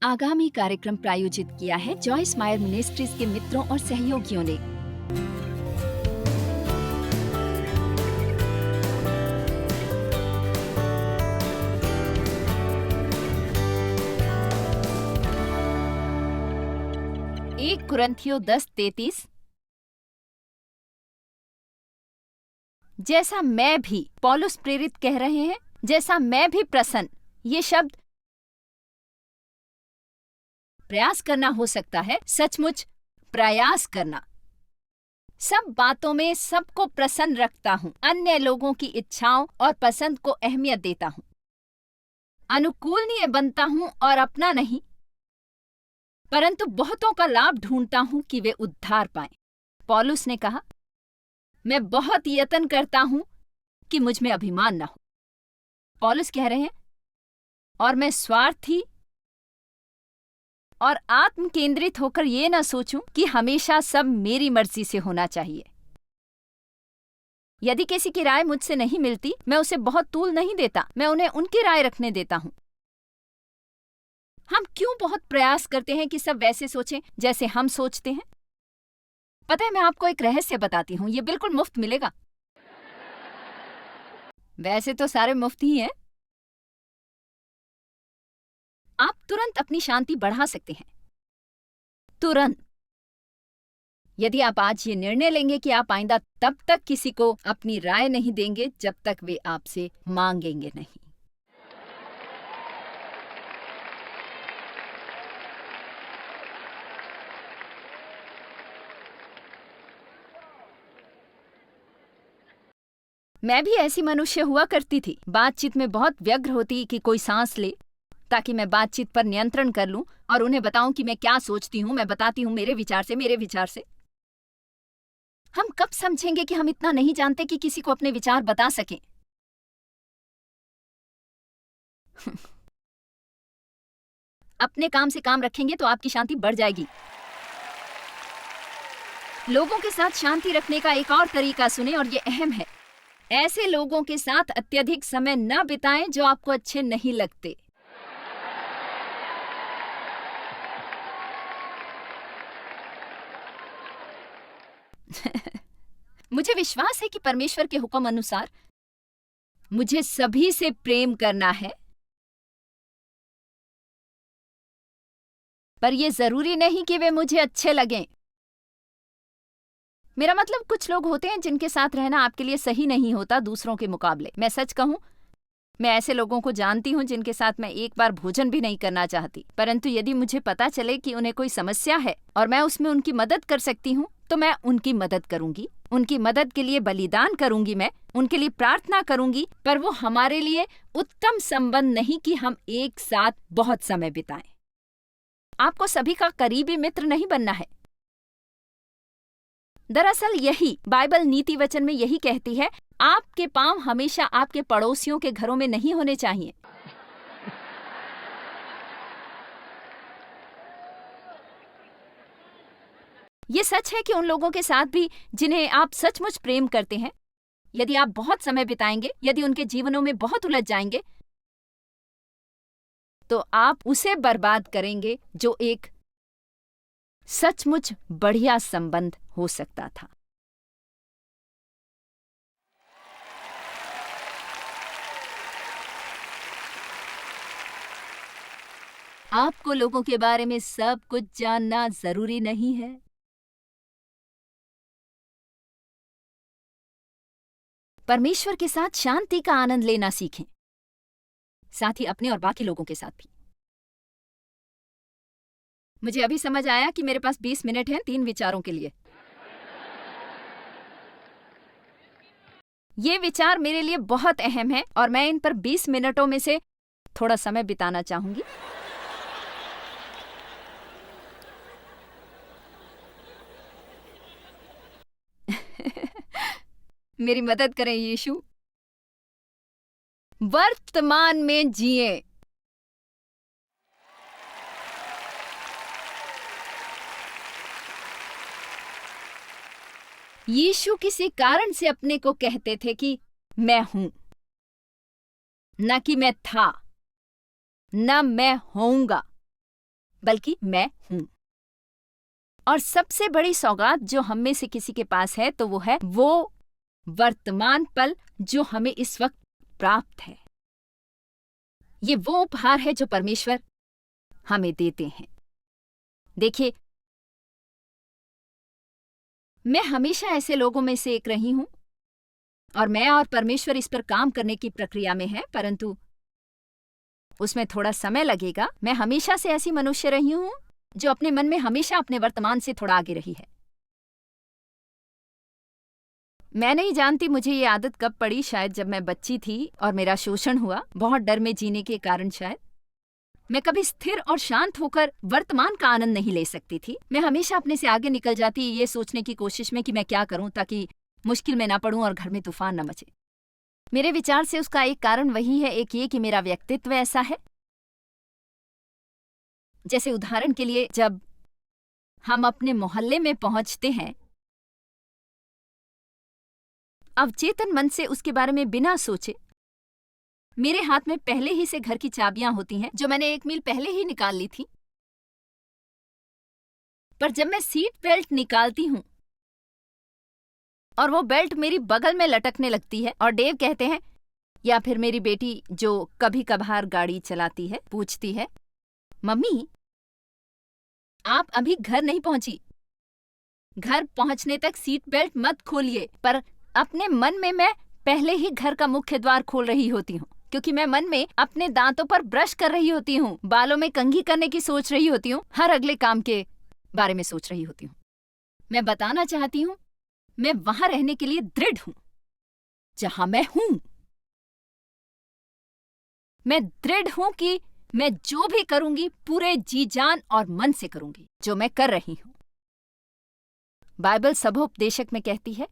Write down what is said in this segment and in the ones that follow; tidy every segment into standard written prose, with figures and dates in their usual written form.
आगामी कार्यक्रम प्रायोजित किया है जॉयस मायर मिनिस्ट्रीज के मित्रों और सहयोगियों ने। एक कुरिन्थियों 10:33। जैसा मैं भी, पौलुस प्रेरित कह रहे हैं, जैसा मैं भी प्रसन्न। ये शब्द प्रयास करना हो सकता है, सचमुच प्रयास करना। सब बातों में सबको प्रसन्न रखता हूँ, अन्य लोगों की इच्छाओं और पसंद को अहमियत देता हूँ, अनुकूलनीय बनता हूँ और अपना नहीं, परंतु बहुतों का लाभ ढूंढता हूँ कि वे उद्धार पाएं। पौलुस ने कहा, मैं बहुत यत्न करता हूँ कि मुझ में अभिमान न हो। पौलुस कह रहे हैं, और मैं स्वार्थी और आत्म केंद्रित होकर ये न सोचूं कि हमेशा सब मेरी मर्जी से होना चाहिए। यदि किसी की राय मुझसे नहीं मिलती, मैं उसे बहुत तूल नहीं देता, मैं उन्हें उनकी राय रखने देता हूं। हम क्यों बहुत प्रयास करते हैं कि सब वैसे सोचें जैसे हम सोचते हैं? पता है, मैं आपको एक रहस्य बताती हूं, ये बिल्कुल मुफ्त मिलेगा। वैसे तो सारे मुफ्त ही हैं। आप तुरंत अपनी शांति बढ़ा सकते हैं, तुरंत। यदि आप आज ये निर्णय लेंगे कि आप आइंदा तब तक किसी को अपनी राय नहीं देंगे जब तक वे आपसे मांगेंगे नहीं। मैं भी ऐसी मनुष्य हुआ करती थी, बातचीत में बहुत व्यग्र होती कि कोई सांस ले ताकि मैं बातचीत पर नियंत्रण कर लूं और उन्हें बताऊं कि मैं क्या सोचती हूं। मैं बताती हूं मेरे विचार से। हम कब समझेंगे कि हम इतना नहीं जानते कि किसी को अपने विचार बता सकें? अपने काम से काम रखेंगे तो आपकी शांति बढ़ जाएगी। लोगों के साथ शांति रखने का एक और तरीका सुने, और ये अहम है। ऐसे लोगों के साथ अत्यधिक समय न बिताएं जो आपको अच्छे नहीं लगते। मुझे विश्वास है कि परमेश्वर के हुक्म अनुसार मुझे सभी से प्रेम करना है, पर यह जरूरी नहीं कि वे मुझे अच्छे लगें। मेरा मतलब, कुछ लोग होते हैं जिनके साथ रहना आपके लिए सही नहीं होता दूसरों के मुकाबले। मैं सच कहूं, मैं ऐसे लोगों को जानती हूं जिनके साथ मैं एक बार भोजन भी नहीं करना चाहती, परंतु यदि मुझे पता चले कि उन्हें कोई समस्या है और मैं उसमें उनकी मदद कर सकती हूं, तो मैं उनकी मदद करूंगी। उनकी मदद के लिए बलिदान करूंगी, मैं उनके लिए प्रार्थना करूंगी। पर वो हमारे लिए उत्तम संबंध नहीं कि हम एक साथ बहुत समय बिताएं। आपको सभी का करीबी मित्र नहीं बनना है। दरअसल यही बाइबल नीति वचन में यही कहती है, आपके पांव हमेशा आपके पड़ोसियों के घरों में नहीं होने चाहिए। ये सच है कि उन लोगों के साथ भी जिन्हें आप सचमुच प्रेम करते हैं, यदि आप बहुत समय बिताएंगे, यदि उनके जीवनों में बहुत उलझ जाएंगे, तो आप उसे बर्बाद करेंगे जो एक सचमुच बढ़िया संबंध हो सकता था। आपको लोगों के बारे में सब कुछ जानना जरूरी नहीं है। परमेश्वर के साथ शांति का आनंद लेना सीखें, साथ ही अपने और बाकी लोगों के साथ भी। मुझे अभी समझ आया कि मेरे पास 20 मिनट हैं 3 विचारों के लिए। ये विचार मेरे लिए बहुत अहम है और मैं इन पर 20 मिनटों में से थोड़ा समय बिताना चाहूंगी। मेरी मदद करें यीशु। वर्तमान में जिए। यीशु किसी कारण से अपने को कहते थे कि मैं हूं, न कि मैं था, न मैं होऊंगा। बल्कि मैं हूं। और सबसे बड़ी सौगात जो हम में से किसी के पास है तो वो है वो वर्तमान पल जो हमें इस वक्त प्राप्त है। ये वो उपहार है जो परमेश्वर हमें देते हैं। देखिए, मैं हमेशा ऐसे लोगों में से एक रही हूं और मैं और परमेश्वर इस पर काम करने की प्रक्रिया में है, परंतु उसमें थोड़ा समय लगेगा। मैं हमेशा से ऐसी मनुष्य रही हूं जो अपने मन में हमेशा अपने वर्तमान से थोड़ा आगे रही है। मैं नहीं जानती मुझे ये आदत कब पड़ी, शायद जब मैं बच्ची थी और मेरा शोषण हुआ, बहुत डर में जीने के कारण शायद। मैं कभी स्थिर और शांत होकर वर्तमान का आनंद नहीं ले सकती थी। मैं हमेशा अपने से आगे निकल जाती ये सोचने की कोशिश में कि मैं क्या करूं ताकि मुश्किल में ना पड़ूं और घर में तूफान न मचे। मेरे विचार से उसका एक कारण वही है, एक ये कि मेरा व्यक्तित्व ऐसा है। जैसे उदाहरण के लिए, जब हम अपने मोहल्ले में पहुंचते हैं, अवचेतन मन से उसके बारे में बिना सोचे मेरे हाथ में पहले ही से घर की चाबियां होती हैं जो मैंने 1 मील पहले ही निकाल ली थी। पर जब मैं सीट बेल्ट निकालती हूं और वो बेल्ट मेरी बगल में लटकने लगती है और डेव कहते हैं, या फिर मेरी बेटी जो कभी कभार गाड़ी चलाती है, पूछती है, मम्मी आप अभी घर नहीं पहुंची, घर पहुंचने तक सीट बेल्ट मत खोलिए। पर अपने मन में मैं पहले ही घर का मुख्य द्वार खोल रही होती हूँ, क्योंकि मैं मन में अपने दांतों पर ब्रश कर रही होती हूँ, बालों में कंघी करने की सोच रही होती हूँ, हर अगले काम के बारे में सोच रही होती हूँ। मैं बताना चाहती हूँ, मैं वहां रहने के लिए दृढ़ हूं जहां मैं हूं। मैं दृढ़ हूं कि मैं जो भी करूंगी पूरे जी जान और मन से करूंगी जो मैं कर रही हूं। बाइबल सभोपदेशक में कहती है,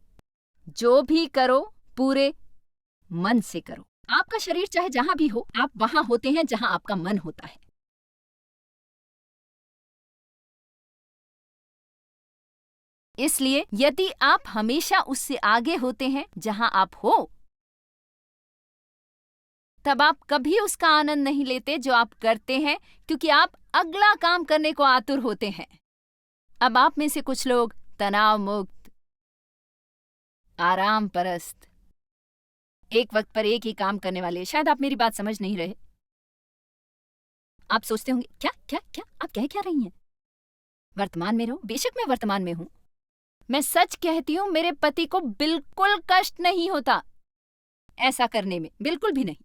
जो भी करो पूरे मन से करो। आपका शरीर चाहे जहां भी हो, आप वहां होते हैं जहां आपका मन होता है। इसलिए यदि आप हमेशा उससे आगे होते हैं जहां आप हो, तब आप कभी उसका आनंद नहीं लेते जो आप करते हैं, क्योंकि आप अगला काम करने को आतुर होते हैं। अब आप में से कुछ लोग तनाव मुक्त, आराम परस्त, एक वक्त पर एक ही काम करने वाले, शायद आप मेरी बात समझ नहीं रहे। आप सोचते होंगे, क्या क्या क्या आप कह क्या रही हैं? वर्तमान में रहो। बेशक मैं वर्तमान में हूं। मैं सच कहती हूं, मेरे पति को बिल्कुल कष्ट नहीं होता ऐसा करने में, बिल्कुल भी नहीं।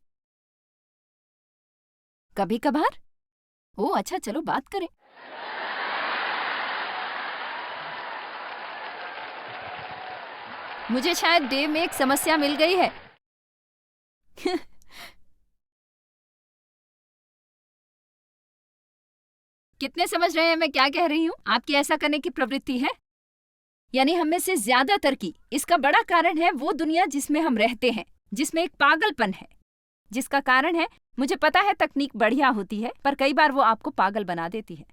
कभी कभार, ओ अच्छा चलो बात करें। मुझे शायद डेव में एक समस्या मिल गई है। कितने समझ रहे हैं मैं क्या कह रही हूं? आपकी ऐसा करने की प्रवृत्ति है, यानी हम में से ज्यादातर की। इसका बड़ा कारण है वो दुनिया जिसमें हम रहते हैं, जिसमें एक पागलपन है, जिसका कारण है, मुझे पता है तकनीक बढ़िया होती है, पर कई बार वो आपको पागल बना देती है।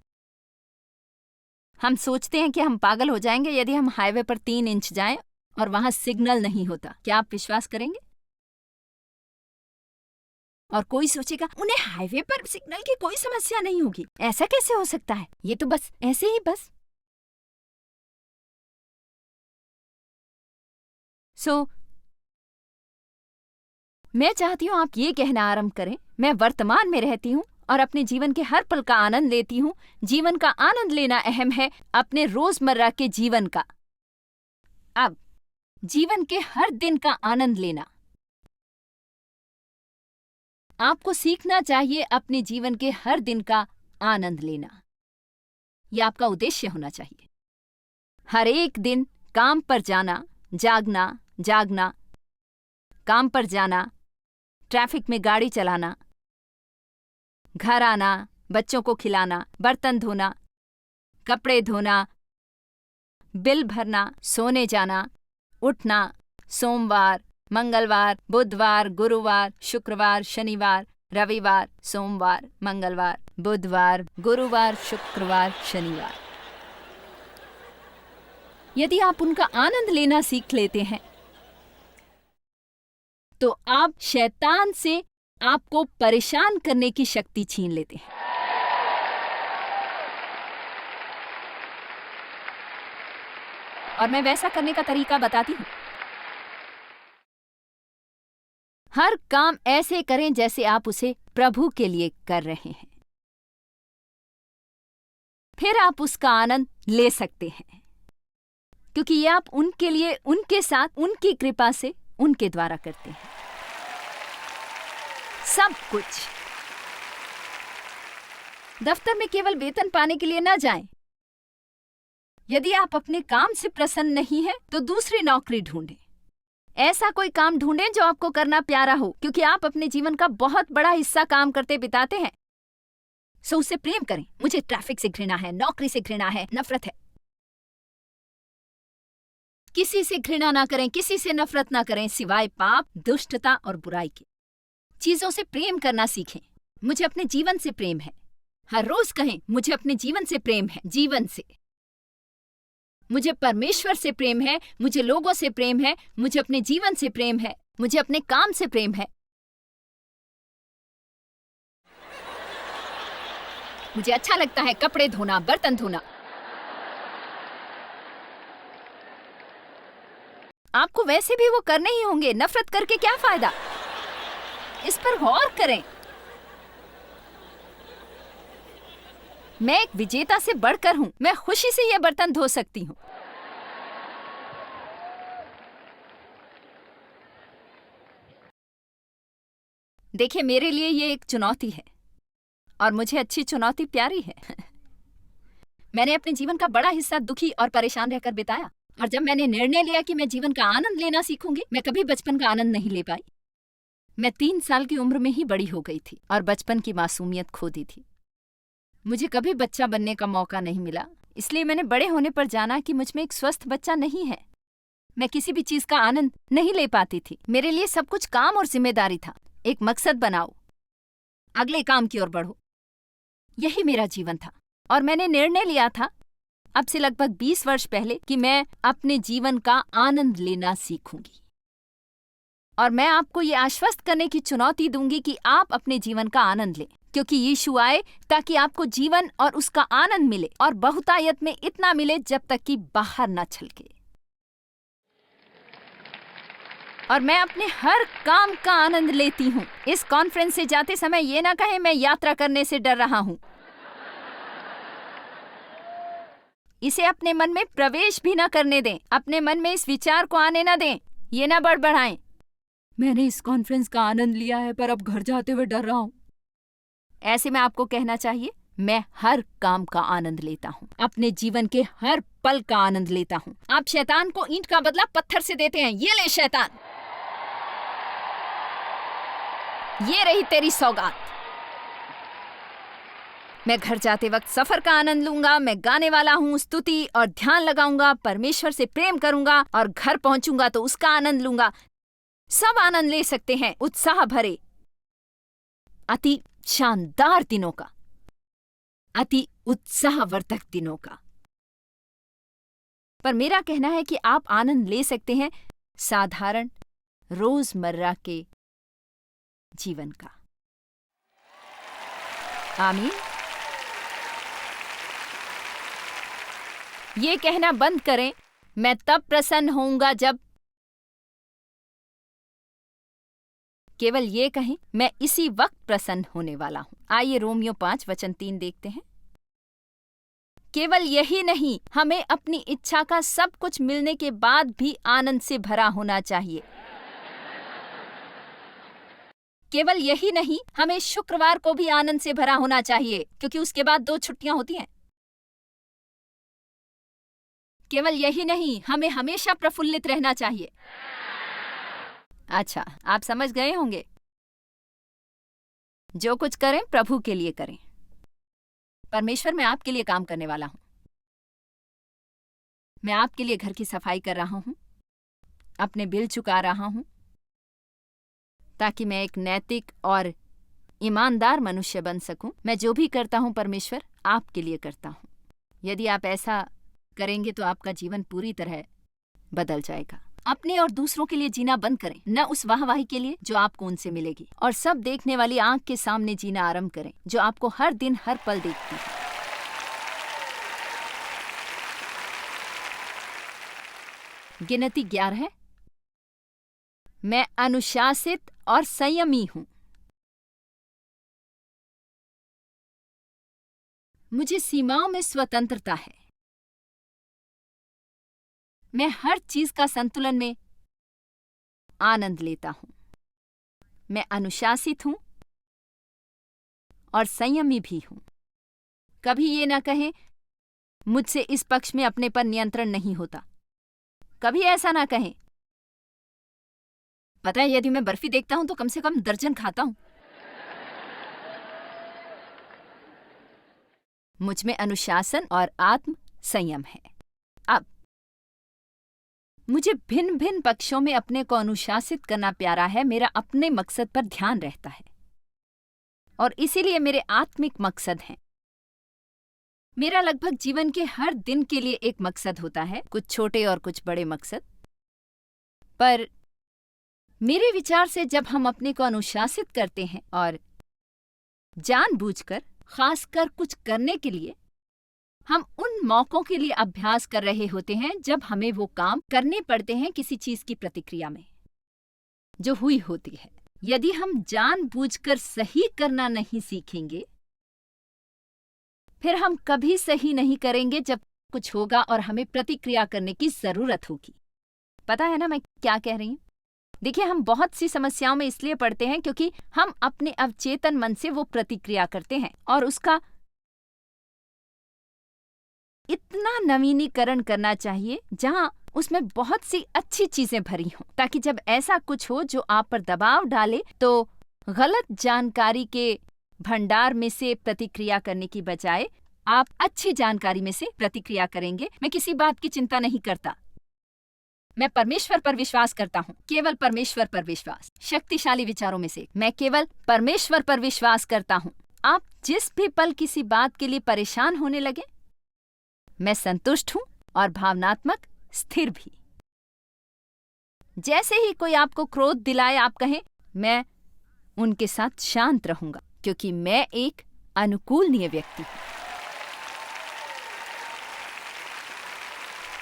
हम सोचते हैं कि हम पागल हो जाएंगे यदि हम हाईवे पर 3 इंच जाएं और वहां सिग्नल नहीं होता। क्या आप विश्वास करेंगे? और कोई सोचेगा, उन्हें हाईवे पर सिग्नल की कोई समस्या नहीं होगी, ऐसा कैसे हो सकता है, ये तो बस ऐसे ही बस। मैं चाहती हूं आप ये कहना आरंभ करें, मैं वर्तमान में रहती हूं और अपने जीवन के हर पल का आनंद लेती हूं। जीवन का आनंद लेना अहम है, अपने रोजमर्रा के जीवन का। अब जीवन के हर दिन का आनंद लेना आपको सीखना चाहिए। अपने जीवन के हर दिन का आनंद लेना, यह आपका उद्देश्य होना चाहिए। हर एक दिन काम पर जाना, जागना, जागना, काम पर जाना, ट्रैफिक में गाड़ी चलाना, घर आना, बच्चों को खिलाना, बर्तन धोना, कपड़े धोना, बिल भरना, सोने जाना, उठना, सोमवार, मंगलवार, बुधवार, गुरुवार, शुक्रवार, शनिवार, रविवार, सोमवार, मंगलवार, बुधवार, गुरुवार, शुक्रवार, शनिवार। यदि आप उनका आनंद लेना सीख लेते हैं तो आप शैतान से आपको परेशान करने की शक्ति छीन लेते हैं। और मैं वैसा करने का तरीका बताती हूँ। हर काम ऐसे करें जैसे आप उसे प्रभु के लिए कर रहे हैं, फिर आप उसका आनंद ले सकते हैं, क्योंकि ये आप उनके लिए, उनके साथ, उनकी कृपा से, उनके द्वारा करते हैं सब कुछ। दफ्तर में केवल वेतन पाने के लिए न जाएं। यदि आप अपने काम से प्रसन्न नहीं हैं, तो दूसरी नौकरी ढूंढें। ऐसा कोई काम ढूंढें जो आपको करना प्यारा हो, क्योंकि आप अपने जीवन का बहुत बड़ा हिस्सा काम करते बिताते हैं। सो उससे प्रेम करें। मुझे ट्रैफिक से घृणा है, नौकरी से घृणा है, नफरत है। किसी से घृणा ना करें, किसी से नफरत ना करें, सिवाय पाप, दुष्टता और बुराई के। चीजों से प्रेम करना सीखें। मुझे अपने जीवन से प्रेम है। हर रोज कहें, मुझे अपने जीवन से प्रेम है। जीवन से। मुझे परमेश्वर से प्रेम है, मुझे लोगों से प्रेम है, मुझे अपने जीवन से प्रेम है, मुझे अपने काम से प्रेम है। मुझे अच्छा लगता है कपड़े धोना, बर्तन धोना। आपको वैसे भी वो करने ही होंगे, नफरत करके क्या फायदा? इस पर गौर करें। मैं एक विजेता से बढ़कर हूं। मैं खुशी से ये बर्तन धो सकती हूं। देखिए, मेरे लिए ये एक चुनौती है और मुझे अच्छी चुनौती प्यारी है। मैंने अपने जीवन का बड़ा हिस्सा दुखी और परेशान रहकर बिताया, और जब मैंने निर्णय लिया कि मैं जीवन का आनंद लेना सीखूंगी, मैं कभी बचपन का आनंद नहीं ले पाई। मैं 3 साल की उम्र में ही बड़ी हो गई थी और बचपन की मासूमियत खो दी थी। मुझे कभी बच्चा बनने का मौका नहीं मिला, इसलिए मैंने बड़े होने पर जाना कि मुझ में एक स्वस्थ बच्चा नहीं है। मैं किसी भी चीज का आनंद नहीं ले पाती थी। मेरे लिए सब कुछ काम और जिम्मेदारी था। एक मकसद बनाओ, अगले काम की ओर बढ़ो, यही मेरा जीवन था। और मैंने निर्णय लिया था अब से लगभग 20 वर्ष पहले कि मैं अपने जीवन का आनंद लेना सीखूंगी। और मैं आपको ये आश्वस्त करने की चुनौती दूंगी कि आप अपने जीवन का आनंद लें, क्योंकि यीशु आए ताकि आपको जीवन और उसका आनंद मिले, और बहुतायत में इतना मिले जब तक कि बाहर न छलके। और मैं अपने हर काम का आनंद लेती हूँ। इस कॉन्फ्रेंस से जाते समय ये ना कहें मैं यात्रा करने से डर रहा हूँ। इसे अपने मन में प्रवेश भी न करने दें। अपने मन में इस विचार को आने न दें। ये ना बड़बड़ाएं, मैंने इस कॉन्फ्रेंस का आनंद लिया है पर अब घर जाते हुए डर रहा हूँ। ऐसे में आपको कहना चाहिए, मैं हर काम का आनंद लेता हूँ, अपने जीवन के हर पल का आनंद लेता हूँ। आप शैतान को ईंट का बदला पत्थर से देते हैं। ये ले शैतान, ये रही तेरी सौगात। मैं घर जाते वक्त सफर का आनंद लूंगा। मैं गाने वाला हूँ, स्तुति और ध्यान लगाऊंगा, परमेश्वर से प्रेम करूंगा, और घर पहुंचूंगा तो उसका आनंद लूंगा। सब आनंद ले सकते हैं उत्साह भरे अति शानदार दिनों का, अति उत्साहवर्धक दिनों का। पर मेरा कहना है कि आप आनंद ले सकते हैं साधारण रोजमर्रा के जीवन का। आमीन। ये कहना बंद करें, मैं तब प्रसन्न होऊंगा जब, केवल ये कहें, मैं इसी वक्त प्रसन्न होने वाला हूं। आइए रोमियो 5:3 देखते हैं। केवल यही नहीं, हमें अपनी इच्छा का सब कुछ मिलने के बाद भी आनंद से भरा होना चाहिए। केवल यही नहीं, हमें शुक्रवार को भी आनंद से भरा होना चाहिए, क्योंकि उसके बाद 2 छुट्टियां होती हैं। केवल यही नहीं, हमें हमेशा प्रफुल्लित रहना चाहिए। अच्छा, आप समझ गए होंगे। जो कुछ करें प्रभु के लिए करें। परमेश्वर, मैं आपके लिए काम करने वाला हूं। मैं आपके लिए घर की सफाई कर रहा हूं, अपने बिल चुका रहा हूं, ताकि मैं एक नैतिक और ईमानदार मनुष्य बन सकूं। मैं जो भी करता हूं परमेश्वर, आपके लिए करता हूं। यदि आप ऐसा करेंगे तो आपका जीवन पूरी तरह बदल जाएगा। अपने और दूसरों के लिए जीना बंद करें, न उस वाहवाही के लिए जो आपको उनसे मिलेगी, और सब देखने वाली आंख के सामने जीना आरंभ करें जो आपको हर दिन हर पल देखती है। गिनती 11। मैं अनुशासित और संयमी हूं। मुझे सीमाओं में स्वतंत्रता है। मैं हर चीज का संतुलन में आनंद लेता हूं। मैं अनुशासित हूं और संयमी भी हूं। कभी ये ना कहें मुझसे इस पक्ष में अपने पर नियंत्रण नहीं होता। कभी ऐसा ना कहें, पता है यदि मैं बर्फी देखता हूं तो कम से कम दर्जन खाता हूं। मुझ में अनुशासन और आत्म संयम है। अब मुझे भिन्न भिन्न पक्षों में अपने को अनुशासित करना प्यारा है। मेरा अपने मकसद पर ध्यान रहता है और इसीलिए मेरे आत्मिक मकसद हैं। मेरा लगभग जीवन के हर दिन के लिए एक मकसद होता है, कुछ छोटे और कुछ बड़े मकसद। पर मेरे विचार से जब हम अपने को अनुशासित करते हैं और जानबूझकर, खासकर कुछ करने के लिए, हम उन मौकों के लिए अभ्यास कर रहे होते हैं जब हमें वो काम करने पड़ते हैं किसी चीज की प्रतिक्रिया में जो हुई होती है। यदि हम जानबूझकर सही करना नहीं सीखेंगे, फिर हम कभी सही नहीं करेंगे जब कुछ होगा और हमें प्रतिक्रिया करने की जरूरत होगी। पता है ना मैं क्या कह रही हूं? देखिए, हम बहुत सी समस्याओं में इसलिए पड़ते हैं क्योंकि हम अपने अवचेतन मन से वो प्रतिक्रिया करते हैं और उसका इतना नवीनीकरण करना चाहिए जहां उसमें बहुत सी अच्छी चीजें भरी हों, ताकि जब ऐसा कुछ हो जो आप पर दबाव डाले तो गलत जानकारी के भंडार में से प्रतिक्रिया करने की बजाय आप अच्छी जानकारी में से प्रतिक्रिया करेंगे। मैं किसी बात की चिंता नहीं करता। मैं परमेश्वर पर विश्वास करता हूँ, केवल परमेश्वर पर विश्वास। शक्तिशाली विचारों में से मैं केवल परमेश्वर पर विश्वास करता हूँ। आप जिस भी पल किसी बात के लिए परेशान होने लगे, मैं संतुष्ट हूं और भावनात्मक स्थिर भी। जैसे ही कोई आपको क्रोध दिलाए, आप कहें मैं उनके साथ शांत रहूंगा क्योंकि मैं एक अनुकूलनीय व्यक्ति हूं।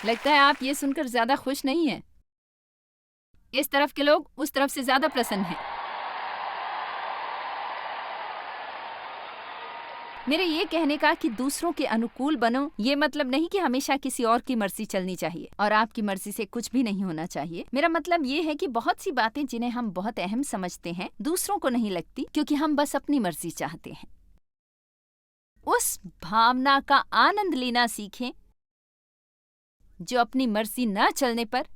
लगता है आप ये सुनकर ज्यादा खुश नहीं हैं। इस तरफ के लोग उस तरफ से ज्यादा प्रसन्न हैं। मेरे ये कहने का कि दूसरों के अनुकूल बनो, ये मतलब नहीं कि हमेशा किसी और की मर्जी चलनी चाहिए और आपकी मर्जी से कुछ भी नहीं होना चाहिए। मेरा मतलब ये है कि बहुत सी बातें जिन्हें हम बहुत अहम समझते हैं, दूसरों को नहीं लगती क्योंकि हम बस अपनी मर्जी चाहते हैं। उस भावना का आनंद लेना सीखें जो अपनी मर्जी न चलने पर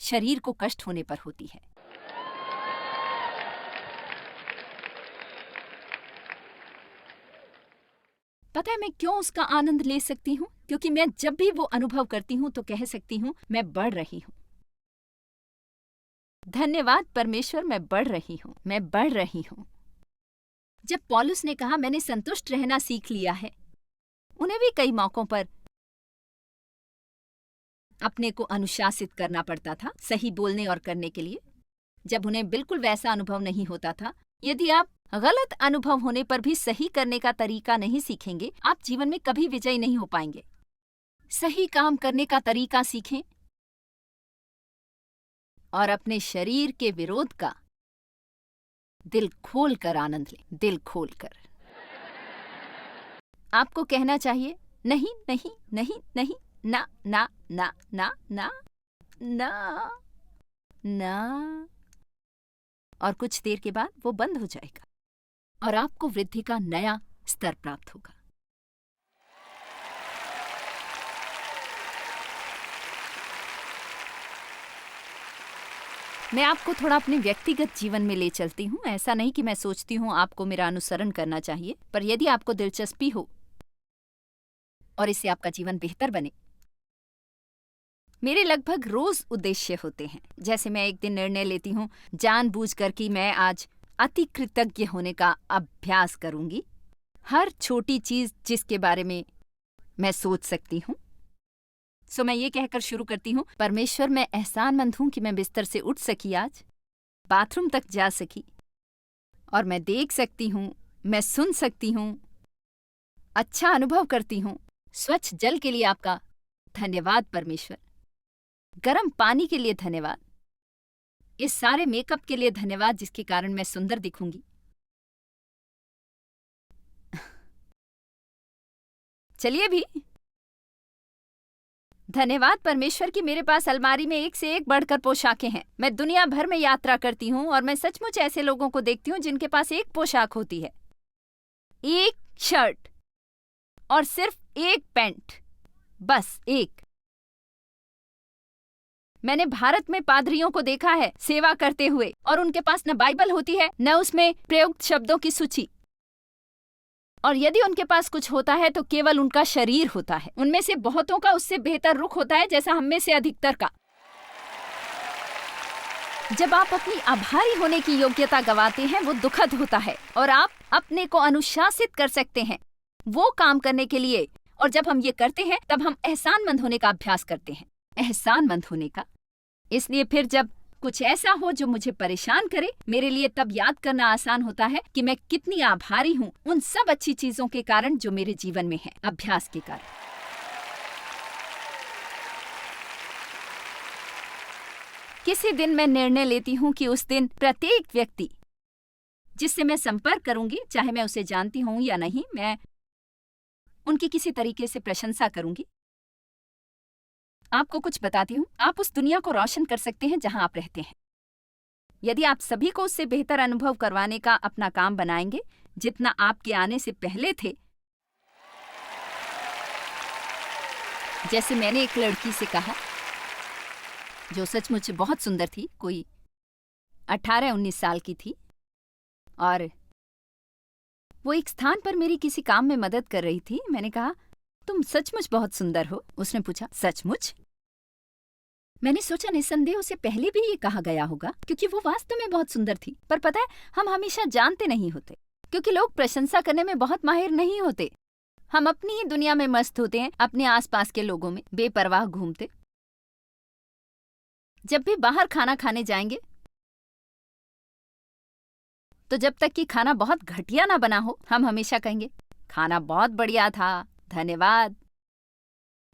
शरीर को कष्ट होने पर होती है। पता है मैं क्यों उसका आनंद ले सकती हूँ? क्योंकि मैं जब भी वो अनुभव करती हूँ तो कह सकती हूँ मैं बढ़ रही हूँ। धन्यवाद परमेश्वर, मैं बढ़ रही हूँ, मैं बढ़ रही हूँ। जब पौलुस ने कहा मैंने संतुष्ट रहना सीख लिया है, उन्हें भी कई मौकों पर अपने को अनुशासित करना पड़ता था सही बोलने और करने के लिए, जब उन्हें बिल्कुल वैसा अनुभव नहीं होता था। यदि आप गलत अनुभव होने पर भी सही करने का तरीका नहीं सीखेंगे, आप जीवन में कभी विजयी नहीं हो पाएंगे। सही काम करने का तरीका सीखें और अपने शरीर के विरोध का दिल खोल कर आनंद लें, दिल खोल कर। आपको कहना चाहिए नहीं नहीं नहीं नहीं, ना ना ना ना ना ना ना, और कुछ देर के बाद वो बंद हो जाएगा और आपको वृद्धि का नया स्तर प्राप्त होगा। मैं आपको थोड़ा अपने व्यक्तिगत जीवन में ले चलती हूँ। ऐसा नहीं कि मैं सोचती हूँ आपको मेरा अनुसरण करना चाहिए, पर यदि आपको दिलचस्पी हो और इससे आपका जीवन बेहतर बने, मेरे लगभग रोज उद्देश्य होते हैं। जैसे मैं एक दिन निर्णय लेती हूँ जानबूझकर कि मैं आज अति कृतज्ञ होने का अभ्यास करूंगी, हर छोटी चीज जिसके बारे में मैं सोच सकती हूँ। सो मैं ये कहकर शुरू करती हूँ, परमेश्वर मैं एहसानमंद हूँ कि मैं बिस्तर से उठ सकी, आज बाथरूम तक जा सकी, और मैं देख सकती हूँ, मैं सुन सकती हूँ, अच्छा अनुभव करती हूँ। स्वच्छ जल के लिए आपका धन्यवाद परमेश्वर। गर्म पानी के लिए धन्यवाद। इस सारे मेकअप के लिए धन्यवाद जिसके कारण मैं सुंदर दिखूंगी। चलिए भी। धन्यवाद परमेश्वर कि मेरे पास अलमारी में एक से एक बढ़कर पोशाकें हैं। मैं दुनिया भर में यात्रा करती हूँ और मैं सचमुच ऐसे लोगों को देखती हूँ जिनके पास एक पोशाक होती है, एक शर्ट और सिर्फ एक पैंट, बस एक। मैंने भारत में पादरियों को देखा है सेवा करते हुए और उनके पास न बाइबल होती है न उसमें प्रयुक्त शब्दों की सूची, और यदि उनके पास कुछ होता है तो केवल उनका शरीर होता है। उनमें से बहुतों का उससे बेहतर रुख होता है, जैसा हम में से अधिकतर का। जब आप अपनी आभारी होने की योग्यता गंवाते हैं वो दुखद होता है, और आप अपने को अनुशासित कर सकते हैं वो काम करने के लिए। और जब हम ये करते हैं तब हम एहसानमंद होने का अभ्यास करते हैं, एहसानमंद होने का। इसलिए फिर जब कुछ ऐसा हो जो मुझे परेशान करे, मेरे लिए तब याद करना आसान होता है कि मैं कितनी आभारी हूँ उन सब अच्छी चीजों के कारण जो मेरे जीवन में है, अभ्यास के कारण। किसी दिन मैं निर्णय लेती हूँ कि उस दिन प्रत्येक व्यक्ति जिससे मैं संपर्क करूंगी, चाहे मैं उसे जानती हूँ या नहीं, मैं उनकी किसी तरीके से प्रशंसा करूंगी। आपको कुछ बताती हूँ, आप उस दुनिया को रोशन कर सकते हैं जहां आप रहते हैं, यदि आप सभी को उससे बेहतर अनुभव करवाने का अपना काम बनाएंगे जितना आपके आने से पहले थे। जैसे मैंने एक लड़की से कहा जो सचमुच बहुत सुंदर थी, कोई 18-19 साल की थी, और वो एक स्थान पर मेरी किसी काम में मदद कर रही थी। मैंने कहा, तुम सचमुच बहुत सुंदर हो। उसने पूछा, सचमुच? मैंने सोचा निस्संदेह उसे पहले भी ये कहा गया होगा क्योंकि वो वास्तव में बहुत सुंदर थी। पर पता है, हम हमेशा जानते नहीं होते क्योंकि लोग प्रशंसा करने में बहुत माहिर नहीं होते। हम अपनी ही दुनिया में मस्त होते हैं, अपने आसपास के लोगों में बेपरवाह घूमते। जब भी बाहर खाना खाने जाएंगे तो जब तक कि खाना बहुत घटिया ना बना हो, हम हमेशा कहेंगे, खाना बहुत बढ़िया था, धन्यवाद।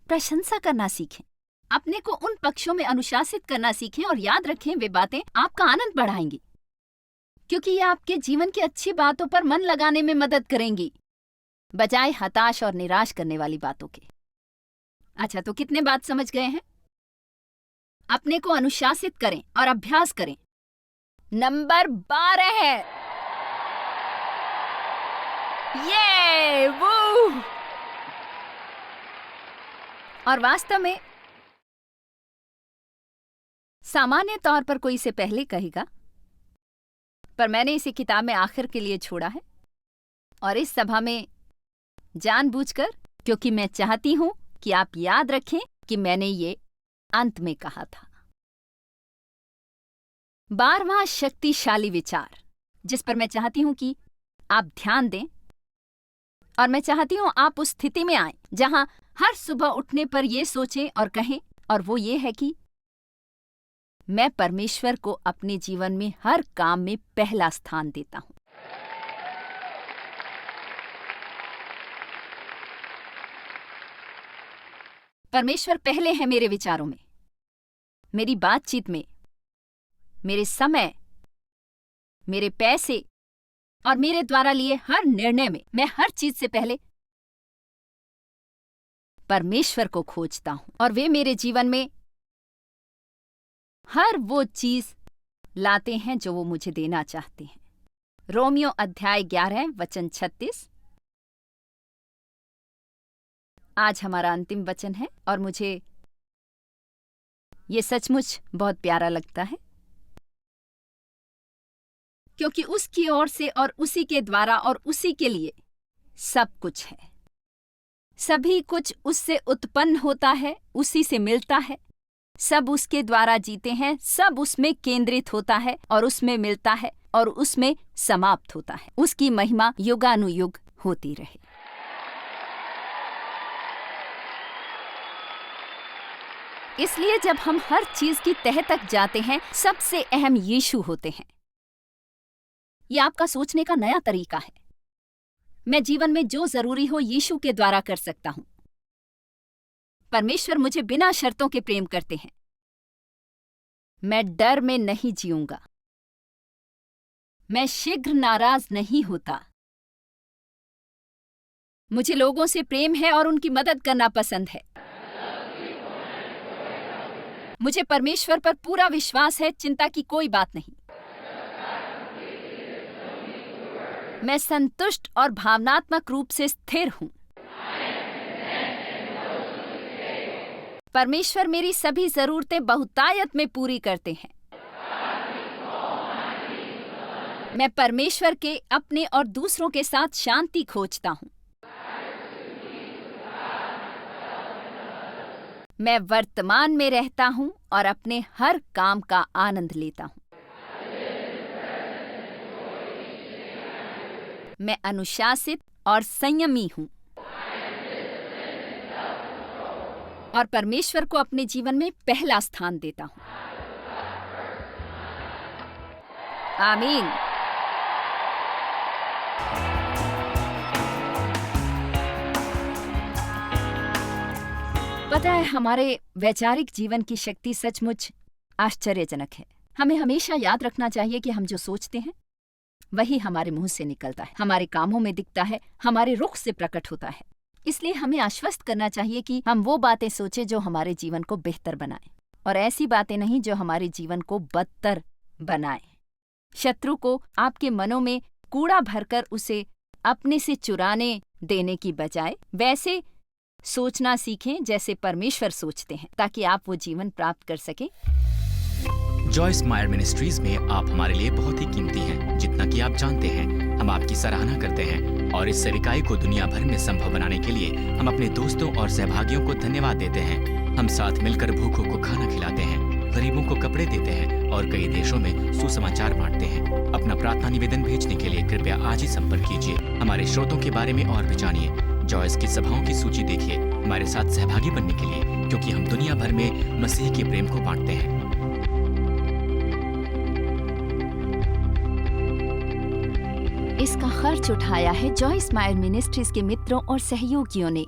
प्रशंसा करना सीखें, अपने को उन पक्षों में अनुशासित करना सीखें, और याद रखें वे बातें आपका आनंद बढ़ाएंगी क्योंकि ये आपके जीवन की अच्छी बातों पर मन लगाने में मदद करेंगी बजाय हताश और निराश करने वाली बातों के। अच्छा, तो कितने बात समझ गए हैं? अपने को अनुशासित करें और अभ्यास करें। नंबर 12 है ये वो। और वास्तव में सामान्य तौर पर कोई इसे पहले कहेगा, पर मैंने इसे किताब में आखिर के लिए छोड़ा है और इस सभा में जानबूझकर, क्योंकि मैं चाहती हूं कि आप याद रखें कि मैंने ये अंत में कहा था। 12वां शक्तिशाली विचार जिस पर मैं चाहती हूं कि आप ध्यान दें, और मैं चाहती हूं आप उस स्थिति में आएं जहां हर सुबह उठने पर ये सोचें और कहें, और वो ये है कि मैं परमेश्वर को अपने जीवन में हर काम में पहला स्थान देता हूं। परमेश्वर पहले है मेरे विचारों में, मेरी बातचीत में, मेरे समय, मेरे पैसे और मेरे द्वारा लिए हर निर्णय में। मैं हर चीज से पहले परमेश्वर को खोजता हूं और वे मेरे जीवन में हर वो चीज लाते हैं जो वो मुझे देना चाहते हैं। रोमियो अध्याय 11 वचन 36 आज हमारा अंतिम वचन है और मुझे ये सचमुच बहुत प्यारा लगता है क्योंकि उसकी ओर से और उसी के द्वारा और उसी के लिए सब कुछ है। सभी कुछ उससे उत्पन्न होता है, उसी से मिलता है, सब उसके द्वारा जीते हैं, सब उसमें केंद्रित होता है और उसमें मिलता है और उसमें समाप्त होता है। उसकी महिमा युगानुयुग होती रहे। इसलिए जब हम हर चीज की तह तक जाते हैं, सबसे अहम यीशु होते हैं। यह आपका सोचने का नया तरीका है। मैं जीवन में जो जरूरी हो यीशु के द्वारा कर सकता हूं। परमेश्वर मुझे बिना शर्तों के प्रेम करते हैं। मैं डर में नहीं जीऊंगा। मैं शीघ्र नाराज नहीं होता। मुझे लोगों से प्रेम है और उनकी मदद करना पसंद है। मुझे परमेश्वर पर पूरा विश्वास है, चिंता की कोई बात नहीं। मैं संतुष्ट और भावनात्मक रूप से स्थिर हूं। परमेश्वर मेरी सभी जरूरतें बहुतायत में पूरी करते हैं। मैं परमेश्वर के, अपने और दूसरों के साथ शांति खोजता हूं। मैं वर्तमान में रहता हूं और अपने हर काम का आनंद लेता हूं। मैं अनुशासित और संयमी हूं और परमेश्वर को अपने जीवन में पहला स्थान देता हूं। आमीन। पता है, हमारे वैचारिक जीवन की शक्ति सचमुच आश्चर्यजनक है। हमें हमेशा याद रखना चाहिए कि हम जो सोचते हैं वही हमारे मुंह से निकलता है, हमारे कामों में दिखता है, हमारे रुख से प्रकट होता है। इसलिए हमें आश्वस्त करना चाहिए कि हम वो बातें सोचें जो हमारे जीवन को बेहतर बनाएं और ऐसी बातें नहीं जो हमारे जीवन को बदतर बनाएं। शत्रु को आपके मनों में कूड़ा भरकर उसे अपने से चुराने देने की बजाय वैसे सोचना सीखें जैसे परमेश्वर सोचते हैं, ताकि आप वो जीवन प्राप्त कर सकें। जॉयस मायर मिनिस्ट्रीज में आप हमारे लिए बहुत ही कीमती हैं, जितना कि आप जानते हैं। हम आपकी सराहना करते हैं और इस सेविकाई को दुनिया भर में संभव बनाने के लिए हम अपने दोस्तों और सहभागियों को धन्यवाद देते हैं। हम साथ मिलकर भूखों को खाना खिलाते हैं, गरीबों को कपड़े देते हैं और कई देशों में सुसमाचार बांटते हैं। अपना प्रार्थना निवेदन भेजने के लिए कृपया आज ही संपर्क कीजिए। हमारे स्रोतों के बारे में और भी जानिए। जॉयस की सभाओं की सूची देखिए हमारे साथ सहभागी बनने के लिए, क्योंकि हम दुनिया भर में मसीह के प्रेम को बांटते हैं। इसका खर्च उठाया है जॉयस मायर मिनिस्ट्रीज के मित्रों और सहयोगियों ने।